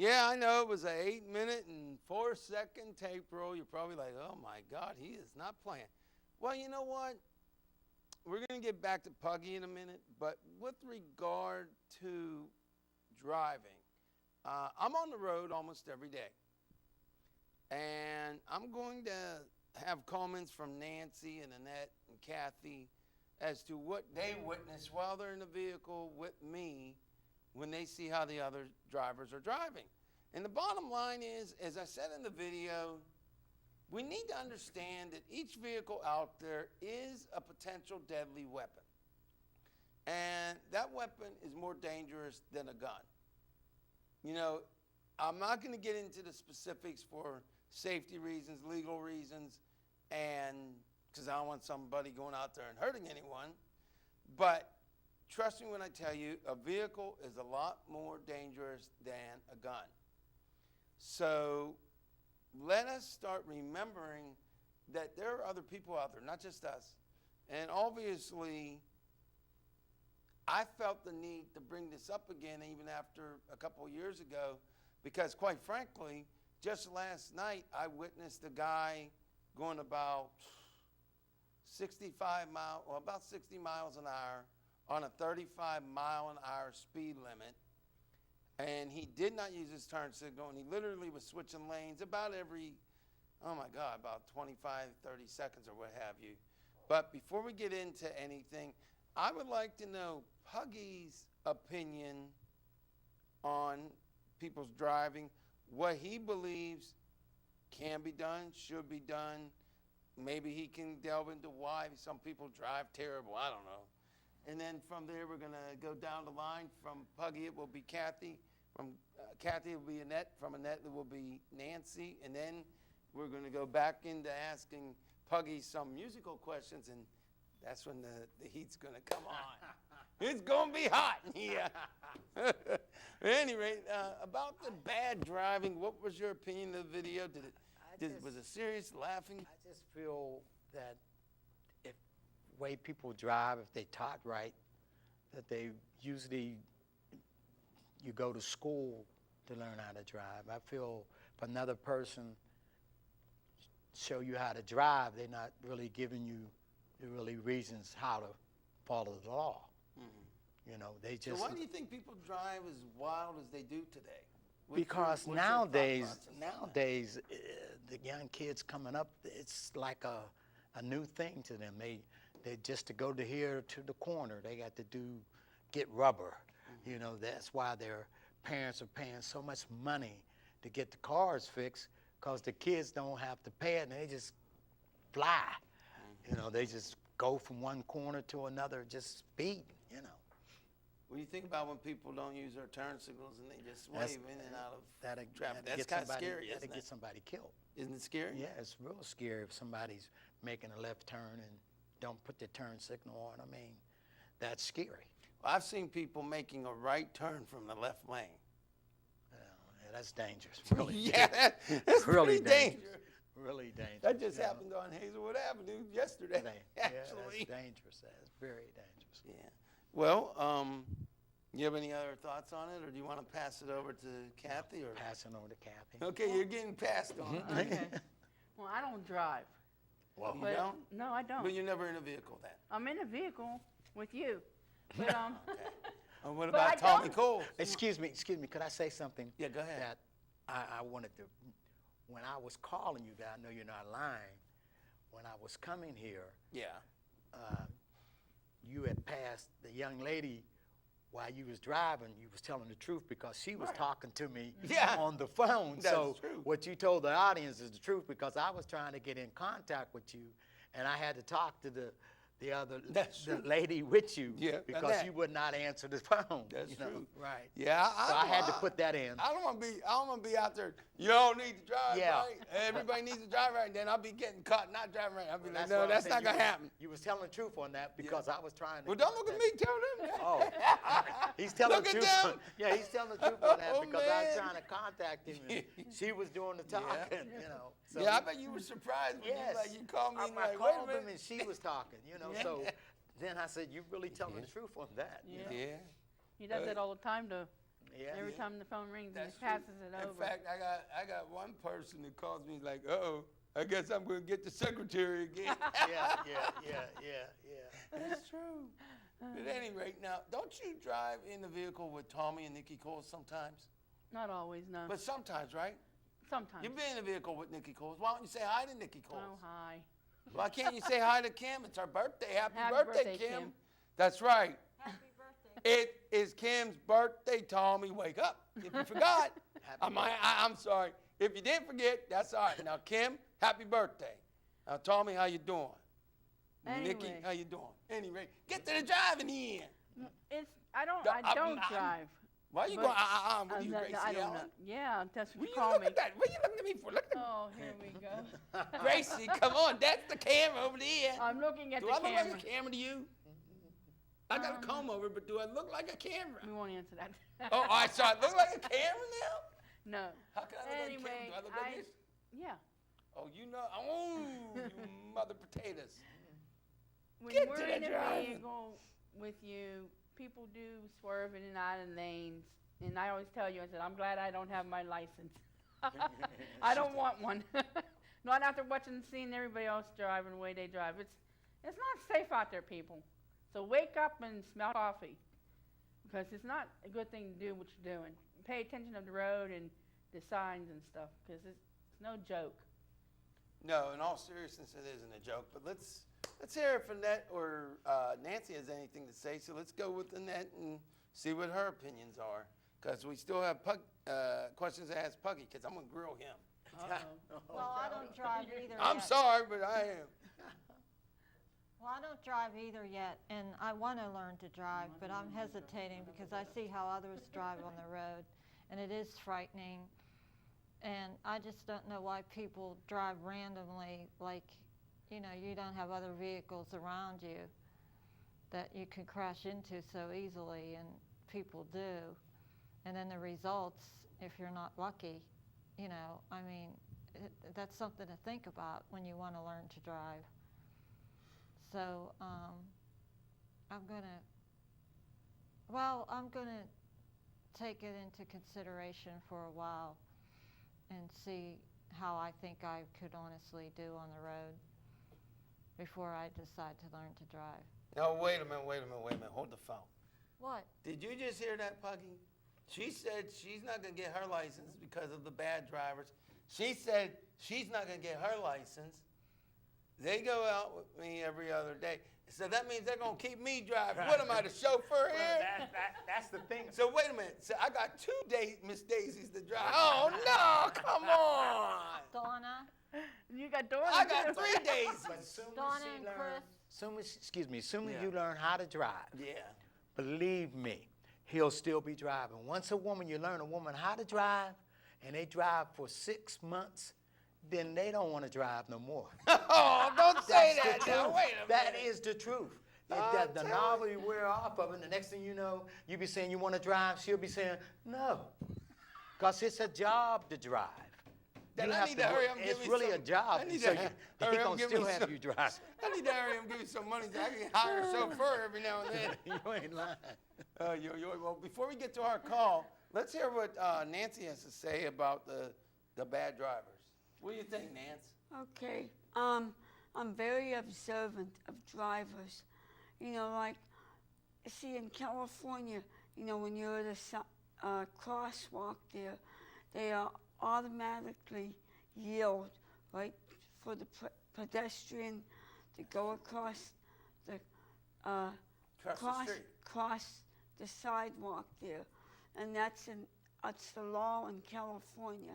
Yeah, I know it was an 8-minute and 4-second tape roll. You're probably like, oh my God, he is not playing. Well, you know what? We're going to get back to Puggy in a minute, but with regard to driving, I'm on the road almost every day. And I'm going to have comments from Nancy and Annette and Kathy as to what they witness while they're in the vehicle with me when they see how the other drivers are driving. And the bottom line is, as I said in the video, we need to understand that each vehicle out there is a potential deadly weapon. And that weapon is more dangerous than a gun. You know, I'm not going to get into the specifics for safety reasons, legal reasons, and because I don't want somebody going out there and hurting anyone. But trust me when I tell you, a vehicle is a lot more dangerous than a gun. So let us start remembering that there are other people out there, not just us. And obviously, I felt the need to bring this up again even after a couple of years ago, because quite frankly, just last night I witnessed a guy going about about 60 miles an hour on a 35-mile-an-hour speed limit. And he did not use his turn signal, and he literally was switching lanes about every, oh my God, about 25, 30 seconds or what have you. But before we get into anything, I would like to know Puggy's opinion on people's driving, what he believes can be done, should be done. Maybe he can delve into why some people drive terrible. I don't know. And then from there, we're going to go down the line. From Puggy, it will be Kathy. From Kathy, it will be Annette. From Annette, it will be Nancy. And then we're going to go back into asking Puggy some musical questions, and that's when the heat's going to come on. It's going to be hot. Yeah. At any rate, about the bad driving, what was your opinion of the video? Was it serious laughing? I just feel that if way people drive, if they taught right, that they usually, you go to school to learn how to drive. I feel if another person show you how to drive, they're not really giving you the really reasons how to follow the law. Mm-hmm. You know, they just. So why do you think people drive as wild as they do today? Because nowadays, the young kids coming up, it's like a new thing to them. They just to go to here to the corner, they got to get rubber. Mm-hmm. You know, that's why their parents are paying so much money to get the cars fixed, because the kids don't have to pay it, and they just fly. Mm-hmm. You know, they just go from one corner to another, just speed, you know. What do you think about when people don't use their turn signals and they just wave in and out of traffic? That's kind of scary, isn't it? That'll get somebody killed. Isn't it scary? Yeah, it's real scary if somebody's making a left turn and don't put their turn signal on. I mean, that's scary. Well, I've seen people making a right turn from the left lane. Yeah, that's dangerous. Really. Yeah, that's really pretty dangerous. Really dangerous. That just happened on Hazelwood Avenue yesterday. Yeah, that's dangerous. That's very dangerous. Yeah. Well, you have any other thoughts on it, or do you want to pass it over to Kathy? Or passing over to Kathy. Okay, you're getting passed on. Okay. Well, I don't drive. Well, you don't? No, I don't. But you're never in a vehicle then? I'm in a vehicle with you. But, Okay. And what about Tommy Cole? Excuse me. Could I say something? Yeah, go ahead. That I wanted to, when I was calling you, I know you're not lying. When I was coming here, Yeah. You had passed the young lady while you was driving. You was telling the truth because she was talking to me on the phone. That's so true. What you told the audience is the truth, because I was trying to get in contact with you, and I had to talk to the lady with you, because Annette. you would not answer the phone. That's true. Right. Yeah. So I had to put that in. I don't want to be out there. You all need to drive right. Yeah. Everybody needs to drive right. And then I'll be getting caught not driving right. I'll be like, That's no, what that's I'm not saying. going to happen. You was telling the truth on that, because I was trying to. Well, don't look at me. Tell them that. Oh, he's telling Look the at truth. them. Yeah, he's telling the truth on that, Oh, because I was man. trying to contact him, and she was doing the talking, you know. So, Yeah, I bet you were surprised when yes. you called me and I like, called wait a him, minute. and she was talking, you know. Yeah. So then I said, "You really telling the truth on that?" You know? Yeah. he does it all the time to Yeah. Every time the phone rings, That's he passes it true. over. In fact, I got one person that calls me like, uh-oh, I guess I'm going to get the secretary again. Yeah. That's true. At any rate, now, don't you drive in the vehicle with Tommy and Nikki Coles sometimes? Not always, no. But sometimes, right? Sometimes. You've been in the vehicle with Nikki Coles. Why don't you say hi to Nikki Coles? Oh, hi. Why can't you say hi to Kim? It's her birthday. Happy Happy birthday, birthday, Kim. Kim. That's right. Happy birthday. It is Kim's birthday, Tommy. Wake up. If you forgot, I'm sorry. If you did forget, that's all right. Now, Kim, happy birthday. Now, Tommy, how you doing? Nikki, Anyway. how you doing? Anyway, get to the driving end. I don't I'm- drive. Why you But- going, what are you, Gracie I don't Allen? know. Yeah, that's What what you you call look me. at that? What are you looking at me for? Look at Oh, here we go. Gracie, come on. That's the camera over there. I'm looking at Do the I look camera. like a camera to you? I got a comb over, but do I look like a camera? We won't answer that. Oh, all right, so I look like a camera now? No. How can I look Anyway, like a camera? Do I look like this? Yeah. Oh, you mother potatoes. When Get we're to the in a driving. vehicle with you, people do swerve in and out of lanes. And I always tell you, I said, I'm glad I don't have my license. I don't want one. Not after watching and seeing everybody else driving the way they drive. It's not safe out there, people. So wake up and smell coffee. Because it's not a good thing to do what you're doing. Pay attention to the road and the signs and stuff. Because it's no joke. No, in all seriousness, it isn't a joke. But let's hear if Annette or Nancy has anything to say. So let's go with Annette and see what her opinions are. Because we still have questions to ask Puggy, because I'm going to grill him. Uh-oh. Well, I don't drive either I'm yet. sorry, but I am. Well, I don't drive either yet, and I want to learn to drive, but I'm hesitating because I see how others drive on the road, and it is frightening. And I just don't know why people drive randomly, like, you don't have other vehicles around you that you can crash into so easily, and people do. And then the results, if you're not lucky, that's something to think about when you want to learn to drive. So I'm gonna take it into consideration for a while and see how I think I could honestly do on the road before I decide to learn to drive. No, wait a minute. Hold the phone. What? Did you just hear that, Puggy? She said she's not going to get her license because of the bad drivers. She said she's not going to get her license. They go out with me every other day. So that means they're going to keep me driving. What am I, the chauffeur here? That's the thing. So wait a minute. So I got 2 Miss Daisies to drive. Oh, no, come on. Donna? You got Donna. I got too. 3 Daisies. But soon as Donna she and learns, Chris? soon as Yeah. you learn how to drive, Yeah. believe me, he'll still be driving. Once you learn a woman how to drive, and they drive for 6 months, then they don't want to drive no more. Oh, don't say That's that the now. truth. Wait a minute. That is the truth. The tell novelty wear off of it, and the next thing you know, you be saying you want to drive, she'll be saying, no. Because it's a job to drive. Then You I have need to hurry up and it's give me really some- a job, I need so to they're hurry up going and to give me still have some- you drive. I need to hurry and give you some money so I can hire a chauffeur every now and then. You ain't lying. Well, before we get to our call, let's hear what Nancy has to say about the bad drivers. What do you think, Nance? Okay. I'm very observant of drivers. Like, see, in California, when you're at a crosswalk there, they automatically yield, right, for the pedestrian to go across the Street. cross the sidewalk there, and that's the law in California.